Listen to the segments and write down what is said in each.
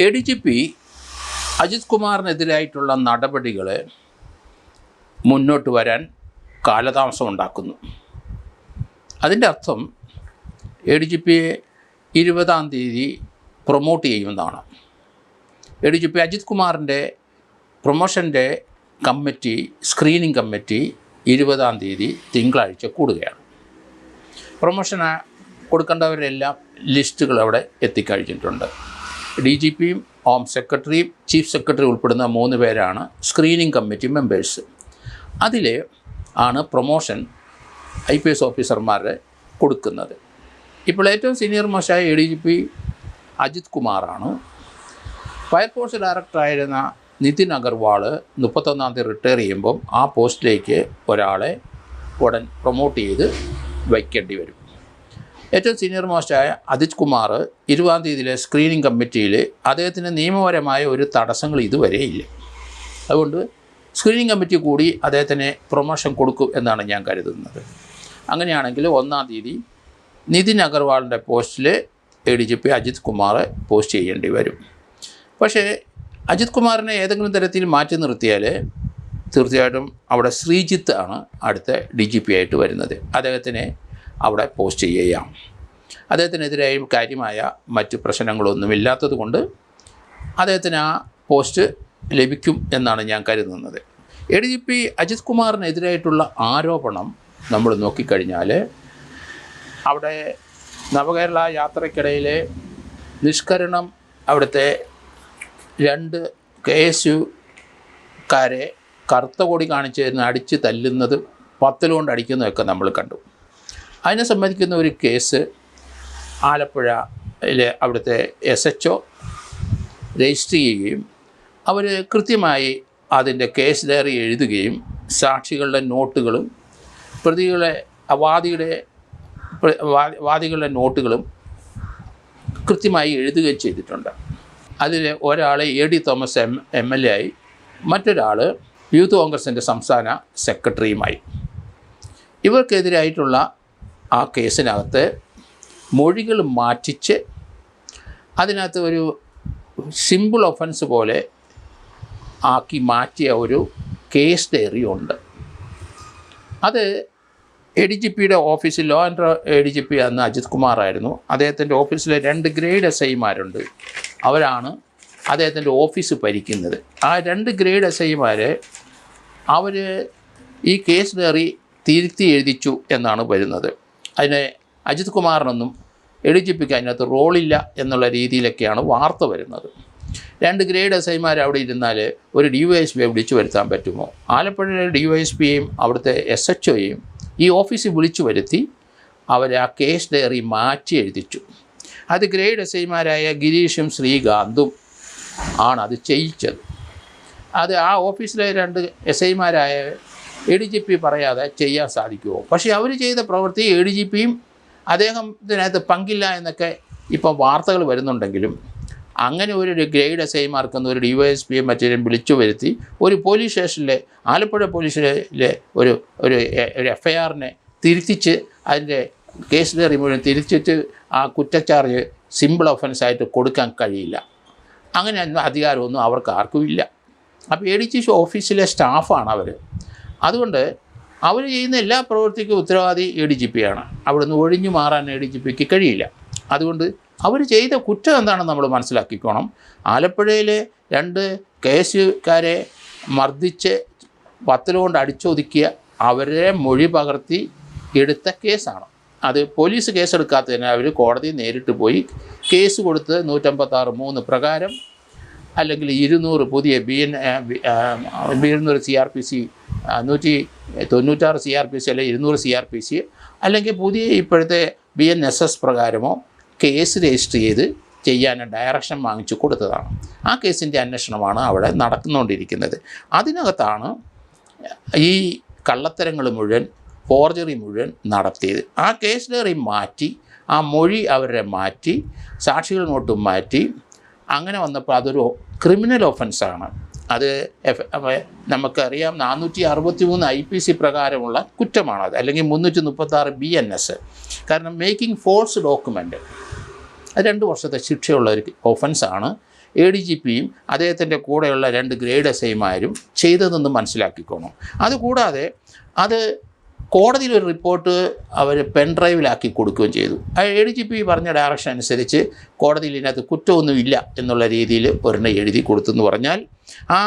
ADGP Ajith കുമാറിനെതിരായിട്ടുള്ള നടപടികൾ മുന്നോട്ട് വരാൻ കാലതാമസം ഉണ്ടാക്കുന്നു. അതിൻ്റെ അർത്ഥം ADGPയെ 20-ാം തീയതി പ്രൊമോട്ട് ചെയ്യുമെന്നാണ്. ADGP അജിത് കുമാറിൻ്റെ പ്രൊമോഷൻ്റെ കമ്മിറ്റി, സ്ക്രീനിങ് കമ്മിറ്റി 20-ാം തീയതി തിങ്കളാഴ്ച കൂടുകയാണ്. പ്രൊമോഷന് കൊടുക്കേണ്ടവരെല്ലാം ലിസ്റ്റുകൾ അവിടെ എത്തിക്കഴിഞ്ഞിട്ടുണ്ട്. DGPയും ഹോം സെക്രട്ടറിയും ചീഫ് സെക്രട്ടറി ഉൾപ്പെടുന്ന 3 പേരാണ് സ്ക്രീനിങ് കമ്മിറ്റി മെമ്പേഴ്സ്. അതിൽ ആണ് പ്രൊമോഷൻ IPS ഓഫീസർമാരെ കൊടുക്കുന്നത്. ഇപ്പോൾ ഏറ്റവും സീനിയർ മോശമായ ADGP അജിത് കുമാറാണ്. ഫയർഫോഴ്സ് ഡയറക്ടറായിരുന്ന നിതിൻ അഗർവാൾ 31-ാം തീയതി റിട്ടയർ ചെയ്യുമ്പം ആ പോസ്റ്റിലേക്ക് ഒരാളെ ഉടൻ പ്രൊമോട്ട് ചെയ്ത് വയ്ക്കേണ്ടി വരും. ഏറ്റവും സീനിയർ മോസ്റ്റായ അജിത് കുമാർ 20-ാം തീയതിയിലെ സ്ക്രീനിങ് കമ്മിറ്റിയിൽ അദ്ദേഹത്തിന് നിയമപരമായ ഒരു തടസ്സങ്ങൾ ഇതുവരെ ഇല്ല. അതുകൊണ്ട് സ്ക്രീനിങ് കമ്മിറ്റി കൂടി അദ്ദേഹത്തിന് പ്രൊമോഷൻ കൊടുക്കും എന്നാണ് ഞാൻ കരുതുന്നത്. അങ്ങനെയാണെങ്കിൽ 1-ാം തീയതി നിതിൻ അഗർവാളിൻ്റെ പോസ്റ്റിൽ ADGP അജിത് കുമാറെ പോസ്റ്റ് ചെയ്യേണ്ടി വരും. പക്ഷേ അജിത് കുമാറിനെ ഏതെങ്കിലും തരത്തിൽ മാറ്റി നിർത്തിയാൽ തീർച്ചയായിട്ടും അവിടെ ശ്രീജിത്ത് ആണ് അടുത്ത DGP ആയിട്ട് വരുന്നത്. അദ്ദേഹത്തിനെ അവിടെ പോസ്റ്റ് ചെയ്യാം. അദ്ദേഹത്തിനെതിരായി കാര്യമായ മറ്റ് പ്രശ്നങ്ങളൊന്നുമില്ലാത്തത് കൊണ്ട് അദ്ദേഹത്തിന് ആ പോസ്റ്റ് ലഭിക്കും എന്നാണ് ഞാൻ കരുതുന്നത്. ADGP അജിത് കുമാറിനെതിരായിട്ടുള്ള ആരോപണം നമ്മൾ നോക്കിക്കഴിഞ്ഞാൽ അവിടെ നവകേരള യാത്രയ്ക്കിടയിലെ നിഷ്കരണം അവിടുത്തെ 2 KSUക്കാരെ കറുത്ത കൊടി കാണിച്ചിരുന്ന് അടിച്ച് തല്ലുന്നത്, പത്തലുകൊണ്ട് അടിക്കുന്നതൊക്കെ നമ്മൾ കണ്ടു. അതിനെ സംബന്ധിക്കുന്ന ഒരു കേസ് ആലപ്പുഴയിലെ അവിടുത്തെ SHO രജിസ്റ്റർ ചെയ്യുകയും അവർ കൃത്യമായി അതിൻ്റെ കേസ് ഡയറി എഴുതുകയും സാക്ഷികളുടെ നോട്ടുകളും വാദികളുടെ നോട്ടുകളും കൃത്യമായി എഴുതുകയും ചെയ്തിട്ടുണ്ട്. അതിൽ ഒരാൾ AD തോമസ് MLA ആയി, മറ്റൊരാൾ യൂത്ത് കോൺഗ്രസിൻ്റെ സംസ്ഥാന സെക്രട്ടറിയുമായി. ഇവർക്കെതിരായിട്ടുള്ള ആ കേസിനകത്ത് മൊഴികൾ മാറ്റിച്ച് അതിനകത്ത് ഒരു സിമ്പിൾ ഒഫൻസ് പോലെ ആക്കി മാറ്റിയ ഒരു കേസ് ഡയറി ഉണ്ട്. അത് ADGPയുടെ ഓഫീസിൽ ലോ ആൻഡ് ADGP അന്ന് അജിത് കുമാറായിരുന്നു. അദ്ദേഹത്തിൻ്റെ ഓഫീസിലെ 2 ഗ്രേഡ് SIമാരുണ്ട്. അവരാണ് അദ്ദേഹത്തിൻ്റെ ഓഫീസ് ഭരിക്കുന്നത്. ആ 2 ഗ്രേഡ് SIമാർ അവർ ഈ കേസ് ഡയറി തിരുത്തി എഴുതിച്ചു എന്നാണ് വരുന്നത്. അതിന് അജിത് കുമാറിനൊന്നും ADGPക്ക് അതിനകത്ത് റോളില്ല എന്നുള്ള രീതിയിലൊക്കെയാണ് വാർത്ത വരുന്നത്. 2 ഗ്രേഡ് SIമാർ അവിടെ ഇരുന്നാൽ ഒരു DYSPയെ വിളിച്ചു വരുത്താൻ പറ്റുമോ? ആലപ്പുഴയിലെ DYSPയെയും അവിടുത്തെ SHOയെയും ഈ ഓഫീസിൽ വിളിച്ചു വരുത്തി അവർ ആ കേസ് ഡയറി മാറ്റി എഴുതിച്ചു. അത് ഗ്രേഡ് SIമാരായ ഗിരീഷും ശ്രീകാന്തും ആണ് അത് ചെയ്യിച്ചത്. അത് ആ ഓഫീസിലെ 2 SIമാരായ ADGP പറയാതെ ചെയ്യാൻ സാധിക്കുമോ? പക്ഷേ അവർ ചെയ്ത പ്രവൃത്തി ADGPയും അദ്ദേഹത്തിനകത്ത് പങ്കില്ല എന്നൊക്കെ ഇപ്പം വാർത്തകൾ വരുന്നുണ്ടെങ്കിലും അങ്ങനെ ഒരു ഗ്രേഡ് SIമാർക്കൊന്നും ഒരു DYSPയെ മറ്റേലും വിളിച്ചു വരുത്തി ഒരു പോലീസ് സ്റ്റേഷനിലെ ആലപ്പുഴ പോലീസിലെ ഒരു FIRനെ തിരുത്തിച്ച് അതിൻ്റെ കേസ് ഡയറി മുഴുവൻ തിരിച്ചിട്ട് ആ കുറ്റച്ചാർജ് സിമ്പിൾ ഒഫൻസായിട്ട് കൊടുക്കാൻ കഴിയില്ല. അങ്ങനെ അധികാരമൊന്നും അവർക്ക് ആർക്കും ഇല്ല. അപ്പോൾ ADGP ഓഫീസിലെ സ്റ്റാഫാണ് അവർ. അതുകൊണ്ട് അവർ ചെയ്യുന്ന എല്ലാ പ്രവൃത്തിക്കും ഉത്തരവാദി ADGPയാണ്. അവിടെ നിന്ന് ഒഴിഞ്ഞു മാറാൻ ADGPക്ക് കഴിയില്ല. അതുകൊണ്ട് അവർ ചെയ്ത കുറ്റം എന്താണെന്ന് നമ്മൾ മനസ്സിലാക്കിക്കോണം. ആലപ്പുഴയിലെ 2 KSUക്കാരെ മർദ്ദിച്ച് പത്തലുകൊണ്ട് അടിച്ചൊതുക്കിയ അവരെ മൊഴി പകർത്തി എടുത്ത കേസാണ്. അത് പോലീസ് കേസെടുക്കാത്തതിന് അവർ കോടതി നേരിട്ട് പോയി കേസ് കൊടുത്ത് 156(3) പ്രകാരം അല്ലെങ്കിൽ 200 പുതിയ 200 CRPC 196 CRPC അല്ലെങ്കിൽ 200 CRPC അല്ലെങ്കിൽ പുതിയ ഇപ്പോഴത്തെ BNSS പ്രകാരമോ കേസ് രജിസ്റ്റർ ചെയ്ത് ചെയ്യാൻ ഡയറക്ഷൻ വാങ്ങിച്ചു കൊടുത്തതാണ്. ആ കേസിൻ്റെ അന്വേഷണമാണ് അവിടെ നടന്നുകൊണ്ടിരിക്കുന്നത്. അതിനകത്താണ് ഈ കള്ളത്തരങ്ങൾ മുഴുവൻ, ഫോർജറി മുഴുവൻ നടത്തിയത്. ആ കേസ് ഡയറി മാറ്റി, ആ മൊഴി അവരെ മാറ്റി, സാക്ഷികൾ നോട്ടും മാറ്റി, അങ്ങനെ വന്നപ്പോൾ അതൊരു ക്രിമിനൽ ഒഫൻസാണ്. അത് നമുക്കറിയാം 463 IPC പ്രകാരമുള്ള കുറ്റമാണത്, അല്ലെങ്കിൽ 336 BNS. കാരണം മേക്കിംഗ് ഫോൾസ് ഡോക്യുമെൻ്റ് അത് 2 വർഷത്തെ ശിക്ഷയുള്ള ഒരു ഒഫൻസാണ്. ADGPയും അദ്ദേഹത്തിൻ്റെ കൂടെയുള്ള 2 ഗ്രേഡ് SIമാരും ചെയ്തതെന്ന് മനസ്സിലാക്കിക്കോണം. അതുകൂടാതെ അത് കോടതിയിലൊരു റിപ്പോർട്ട് അവർ പെൻഡ്രൈവിലാക്കി കൊടുക്കുകയും ചെയ്തു. ADGP പറഞ്ഞ ഡയറക്ഷൻ അനുസരിച്ച് കോടതിയിൽ ഇതിനകത്ത് കുറ്റമൊന്നുമില്ല എന്നുള്ള രീതിയിൽ ഒരെണ്ണം എഴുതി കൊടുത്തെന്ന് പറഞ്ഞാൽ ആ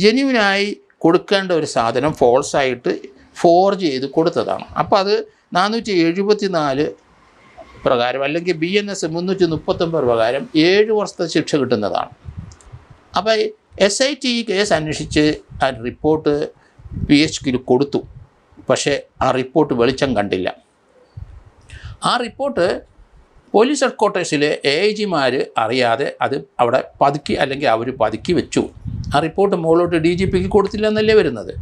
ജെന്യുവിനായി കൊടുക്കേണ്ട ഒരു സാധനം ഫോൾസായിട്ട് ഫോർജ് ചെയ്ത് കൊടുത്തതാണ്. അപ്പോൾ അത് 474 പ്രകാരം അല്ലെങ്കിൽ BNS 339 പ്രകാരം 7 വർഷത്തെ ശിക്ഷ കിട്ടുന്നതാണ്. അപ്പോൾ SIT കേസ് അന്വേഷിച്ച് ആ റിപ്പോർട്ട് PHQ കൊടുത്തു. പക്ഷേ ആ റിപ്പോർട്ട് വെളിച്ചം കണ്ടില്ല. ആ റിപ്പോർട്ട് പോലീസ് ഹെഡ്ക്വാർട്ടേഴ്സിലെ AIGമാർ അറിയാതെ അത് അവിടെ പതുക്കി അല്ലെങ്കിൽ അവർ പതുക്കി വെച്ചു. ആ റിപ്പോർട്ട് മുകളിലോട്ട് DGPക്ക് കൊടുത്തില്ല എന്നല്ലേ വരുന്നത്.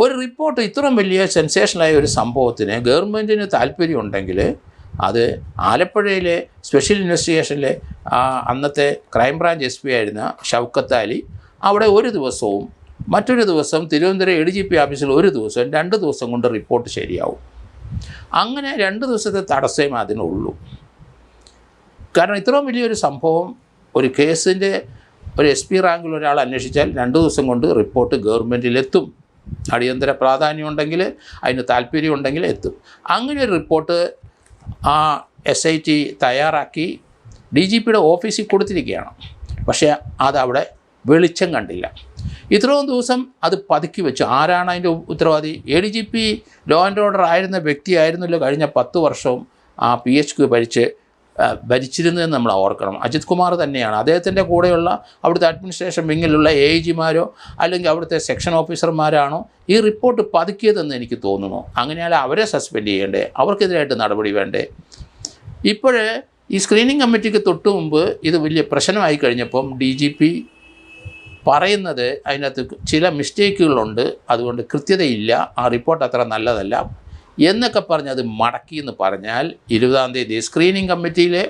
ഒരു റിപ്പോർട്ട് ഇത്രയും വലിയ സെൻസേഷനായ ഒരു സംഭവത്തിന് ഗവൺമെൻറ്റിന് താല്പര്യമുണ്ടെങ്കിൽ അത് ആലപ്പുഴയിലെ സ്പെഷ്യൽ ഇൻവെസ്റ്റിഗേഷനിലെ അന്നത്തെ ക്രൈംബ്രാഞ്ച് SP ആയിരുന്ന ഷൗക്കത്ത് അലി അവിടെ ഒരു ദിവസവും മറ്റൊരു ദിവസം തിരുവനന്തപുരം ADGP ഓഫീസിൽ ഒരു ദിവസം 2 ദിവസം കൊണ്ട് റിപ്പോർട്ട് ശരിയാവും. അങ്ങനെ 2 ദിവസത്തെ തടസ്സമേ അതിനുള്ളൂ. കാരണം ഇത്രയും വലിയൊരു സംഭവം ഒരു കേസിൻ്റെ ഒരു SP റാങ്കിൽ ഒരാൾ അന്വേഷിച്ചാൽ 2 ദിവസം കൊണ്ട് റിപ്പോർട്ട് ഗവൺമെൻറ്റിലെത്തും. അടിയന്തര പ്രാധാന്യമുണ്ടെങ്കിൽ അതിന് താല്പര്യമുണ്ടെങ്കിൽ എത്തും. അങ്ങനെ ഒരു റിപ്പോർട്ട് ആ SIT തയ്യാറാക്കി DGPയുടെ ഓഫീസിൽ കൊടുത്തിരിക്കുകയാണ്. പക്ഷേ അതവിടെ വെളിച്ചം കണ്ടില്ല. ഇത്രയും ദിവസം അത് പതുക്കി വെച്ചു. ആരാണ് അതിൻ്റെ ഉത്തരവാദി? ADGP ലോ ആൻഡ് ഓർഡർ ആയിരുന്ന വ്യക്തിയായിരുന്നല്ലോ കഴിഞ്ഞ 10 വർഷവും ആ PHQ ഭരിച്ചിരുന്നതെന്ന് നമ്മൾ ഓർക്കണം. അജിത് കുമാർ തന്നെയാണ്. അദ്ദേഹത്തിൻ്റെ കൂടെയുള്ള അവിടുത്തെ അഡ്മിനിസ്ട്രേഷൻ വിങ്ങിലുള്ള AIGമാരോ അല്ലെങ്കിൽ അവിടുത്തെ സെക്ഷൻ ഓഫീസർമാരാണോ ഈ റിപ്പോർട്ട് പതുക്കിയതെന്ന് എനിക്ക് തോന്നുന്നു. അങ്ങനെയാൽ അവരെ സസ്പെൻഡ് ചെയ്യേണ്ടേ, അവർക്കെതിരായിട്ട് നടപടി വേണ്ടേ? ഇപ്പോഴേ ഈ സ്ക്രീനിങ് കമ്മിറ്റിക്ക് തൊട്ട് മുമ്പ് ഇത് വലിയ പ്രശ്നമായി കഴിഞ്ഞപ്പം DGP പറയുന്നത് അതിനകത്ത് ചില മിസ്റ്റേക്കുകളുണ്ട്, അതുകൊണ്ട് കൃത്യതയില്ല, ആ റിപ്പോർട്ട് അത്ര നല്ലതല്ല എന്നൊക്കെ പറഞ്ഞ് അത് മടക്കിയെന്ന് പറഞ്ഞാൽ 20-ാം തീയതി സ്ക്രീനിങ് കമ്മിറ്റിയിലെ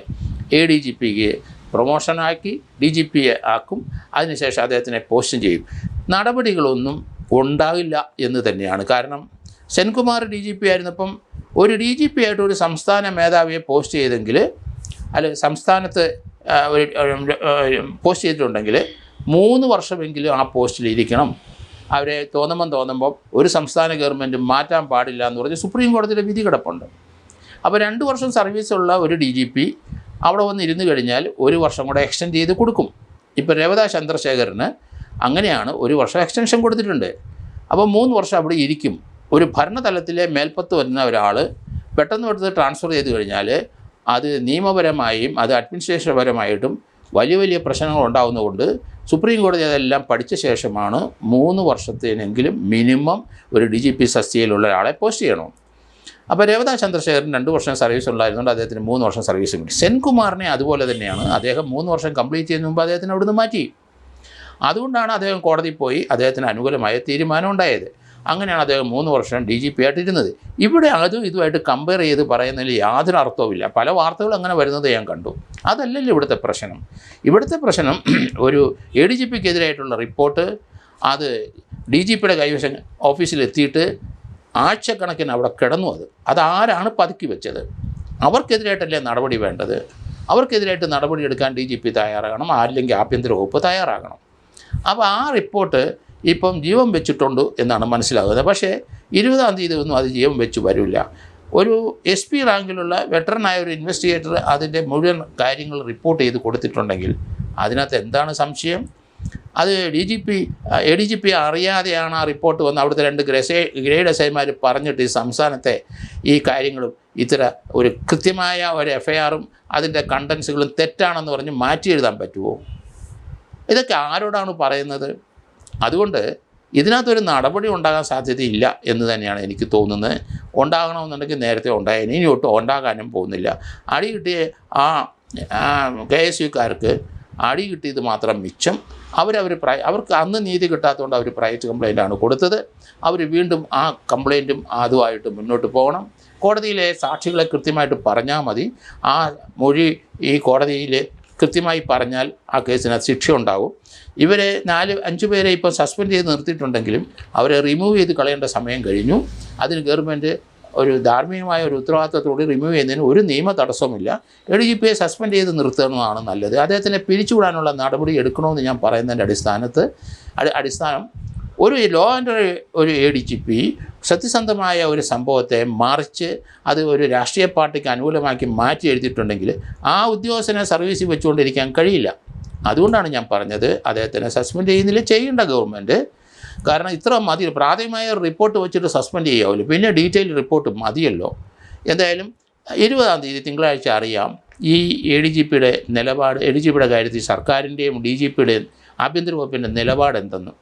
ADGPക്ക് പ്രൊമോഷനാക്കി DGPയെ ആക്കും. അതിനുശേഷം അദ്ദേഹത്തിനെ പോസ്റ്റും ചെയ്യും. നടപടികളൊന്നും ഉണ്ടാകില്ല എന്ന് തന്നെയാണ്. കാരണം സെൻകുമാർ DGP ആയിരുന്നപ്പം ഒരു DGP ആയിട്ട് ഒരു സംസ്ഥാന മേധാവിയെ പോസ്റ്റ് ചെയ്തെങ്കിൽ അല്ലെങ്കിൽ സംസ്ഥാനത്ത് പോസ്റ്റ് ചെയ്തിട്ടുണ്ടെങ്കിൽ 3 വർഷമെങ്കിലും ആ പോസ്റ്റിലിരിക്കണം. അവരെ തോന്നുമ്പം ഒരു സംസ്ഥാന ഗവൺമെൻറ് മാറ്റാൻ പാടില്ല എന്ന് പറഞ്ഞ് സുപ്രീം കോടതിയുടെ വിധി കിടപ്പുണ്ട്. അപ്പോൾ 2 വർഷം സർവീസുള്ള ഒരു DGP അവിടെ വന്ന് ഇരുന്ന് കഴിഞ്ഞാൽ 1 വർഷം കൂടെ എക്സ്റ്റെൻഡ് ചെയ്ത് കൊടുക്കും. ഇപ്പോൾ രേവത ചന്ദ്രശേഖരന് അങ്ങനെയാണ് 1 വർഷം എക്സ്റ്റൻഷൻ കൊടുത്തിട്ടുണ്ട്. അപ്പോൾ 3 വർഷം അവിടെ ഇരിക്കും. ഒരു ഭരണതലത്തിലെ മേൽപ്പത്ത് വരുന്ന ഒരാൾ പെട്ടെന്ന് ട്രാൻസ്ഫർ ചെയ്ത് കഴിഞ്ഞാൽ അത് നിയമപരമായും അത് അഡ്മിനിസ്ട്രേഷൻപരമായിട്ടും വലിയ പ്രശ്നങ്ങൾ ഉണ്ടാകുന്നതുകൊണ്ട് സുപ്രീം കോടതി അതെല്ലാം പഠിച്ച ശേഷമാണ് 3 വർഷത്തേനെങ്കിലും മിനിമം ഒരു DGP സസ്തിയിലുള്ള ഒരാളെ പോസ്റ്റ് ചെയ്യണം. അപ്പോൾ രേവത ചന്ദ്രശേഖരൻ 2 വർഷം സർവീസ് ഉണ്ടായിരുന്നുകൊണ്ട് അദ്ദേഹത്തിന് 3 വർഷം സർവീസ് കിട്ടി. സെൻകുമാറിനെ അതുപോലെ തന്നെയാണ്. അദ്ദേഹം 3 വർഷം കംപ്ലീറ്റ് ചെയ്യുന്നതിന് മുമ്പ് അദ്ദേഹത്തിന് അവിടുന്ന് മാറ്റി. അതുകൊണ്ടാണ് അദ്ദേഹം കോടതിയിൽ പോയി അദ്ദേഹത്തിന് അനുകൂലമായ തീരുമാനം ഉണ്ടായത്. അങ്ങനെയാണ് അദ്ദേഹം 3 വർഷം DGP ആയിട്ടിരുന്നത്. ഇവിടെ അതും ഇതുമായിട്ട് കമ്പയർ ചെയ്ത് പറയുന്നതിൽ യാതൊരു അർത്ഥവുമില്ല. പല വാർത്തകളും അങ്ങനെ വരുന്നത് ഞാൻ കണ്ടു. അതല്ലല്ലോ ഇവിടുത്തെ പ്രശ്നം. ഇവിടുത്തെ പ്രശ്നം ഒരു ADGPക്കെതിരായിട്ടുള്ള റിപ്പോർട്ട് അത് DGPയുടെ കൈവശം ഓഫീസിലെത്തിയിട്ട് ആഴ്ചക്കണക്കിന് അവിടെ കിടന്നു. അതാരാണ് പതുക്കി വെച്ചത്? അവർക്കെതിരായിട്ടല്ലേ നടപടി വേണ്ടത്. അവർക്കെതിരായിട്ട് നടപടി എടുക്കാൻ DGP തയ്യാറാകണം, അല്ലെങ്കിൽ ആഭ്യന്തര വകുപ്പ് തയ്യാറാകണം. അപ്പോൾ ആ റിപ്പോർട്ട് ഇപ്പം ജീവൻ വെച്ചിട്ടുണ്ട് എന്നാണ് മനസ്സിലാകുന്നത്. പക്ഷേ 20-ാം തീയതി ഒന്നും അത് ജീവൻ വെച്ച് വരില്ല. ഒരു SP റാങ്കിലുള്ള വെറ്ററനായ ഒരു ഇൻവെസ്റ്റിഗേറ്റർ അതിൻ്റെ മുഴുവൻ കാര്യങ്ങൾ റിപ്പോർട്ട് ചെയ്ത് കൊടുത്തിട്ടുണ്ടെങ്കിൽ അതിനകത്ത് എന്താണ് സംശയം? അത് ADGP അറിയാതെയാണ് ആ റിപ്പോർട്ട് വന്ന് അവിടുത്തെ 2 ഗ്രേഡ് SIമാർ പറഞ്ഞിട്ട് ഈ സംസ്ഥാനത്തെ ഈ കാര്യങ്ങളും ഇത്തര ഒരു കൃത്യമായ ഒരു FIRഉം അതിൻ്റെ കണ്ടൻസുകളും തെറ്റാണെന്ന് പറഞ്ഞ് മാറ്റി എഴുതാൻ പറ്റുമോ? ഇതൊക്കെ ആരോടാണ് പറയുന്നത്? അതുകൊണ്ട് ഇതിനകത്തൊരു നടപടി ഉണ്ടാകാൻ സാധ്യതയില്ല എന്ന് തന്നെയാണ് എനിക്ക് തോന്നുന്നത്. ഉണ്ടാകണമെന്നുണ്ടെങ്കിൽ നേരത്തെ ഉണ്ടായേനെ, ഇനി ഒട്ടും ഉണ്ടാകാനും പോകുന്നില്ല. അടി കിട്ടിയ ആ KSUക്കാർക്ക് അടി കിട്ടിയത് മാത്രം മിച്ചം. അവർക്ക് അന്ന് നീതി കിട്ടാത്തതുകൊണ്ട് അവർ പ്രൈവറ്റ് കംപ്ലയിൻ്റാണ് കൊടുത്തത്. അവർ വീണ്ടും ആ കംപ്ലയിൻറ്റും അതുമായിട്ട് മുന്നോട്ട് പോകണം. കോടതിയിലെ സാക്ഷികളെ കൃത്യമായിട്ട് പറഞ്ഞാൽ മതി. ആ മൊഴി ഈ കോടതിയിൽ കൃത്യമായി പറഞ്ഞാൽ ആ കേസിനകത്ത് ശിക്ഷ ഉണ്ടാകും. ഇവരെ 4-5 പേരെ ഇപ്പോൾ സസ്പെൻഡ് ചെയ്ത് നിർത്തിയിട്ടുണ്ടെങ്കിലും അവരെ റിമൂവ് ചെയ്ത് കളയേണ്ട സമയം കഴിഞ്ഞു. അതിന് ഗവൺമെൻറ് ഒരു ധാർമ്മികമായ ഒരു ഉത്തരവാദിത്തത്തോടെ റിമൂവ് ചെയ്യുന്നതിന് ഒരു നിയമ തടസ്സവുമില്ല. ADGPയെ സസ്പെൻഡ് ചെയ്ത് നിർത്തുന്നതാണ് നല്ലത്. അദ്ദേഹത്തിനെ പിരിച്ചുവിടാനുള്ള നടപടി എടുക്കണമെന്ന് ഞാൻ പറയുന്നതിൻ്റെ അടിസ്ഥാനം ഒരു ലോ ആൻഡ് ഒരു ADGP സത്യസന്ധമായ ഒരു സംഭവത്തെ മറിച്ച് അത് ഒരു രാഷ്ട്രീയ പാർട്ടിക്ക് അനുകൂലമാക്കി മാറ്റി എഴുതിയിട്ടുണ്ടെങ്കിൽ ആ ഉദ്യോഗസ്ഥനെ സർവീസിൽ വെച്ചുകൊണ്ടിരിക്കാൻ കഴിയില്ല. അതുകൊണ്ടാണ് ഞാൻ പറഞ്ഞത് അദ്ദേഹത്തിനെ സസ്പെൻഡ് ചെയ്യുന്നില്ല, ചെയ്യേണ്ട ഗവൺമെൻറ്. കാരണം ഇത്ര മതി, പ്രാഥമികമായ റിപ്പോർട്ട് വെച്ചിട്ട് സസ്പെൻഡ് ചെയ്യാമല്ലോ, പിന്നെ ഡീറ്റെയിൽ റിപ്പോർട്ട് മതിയല്ലോ. എന്തായാലും 20-ാം തീയതി തിങ്കളാഴ്ച അറിയാം ഈ ADGPയുടെ നിലപാട്, ADGPയുടെ കാര്യത്തിൽ സർക്കാരിൻ്റെയും DGPയുടെയും ആഭ്യന്തര വകുപ്പിൻ്റെ നിലപാട് എന്തെന്ന്.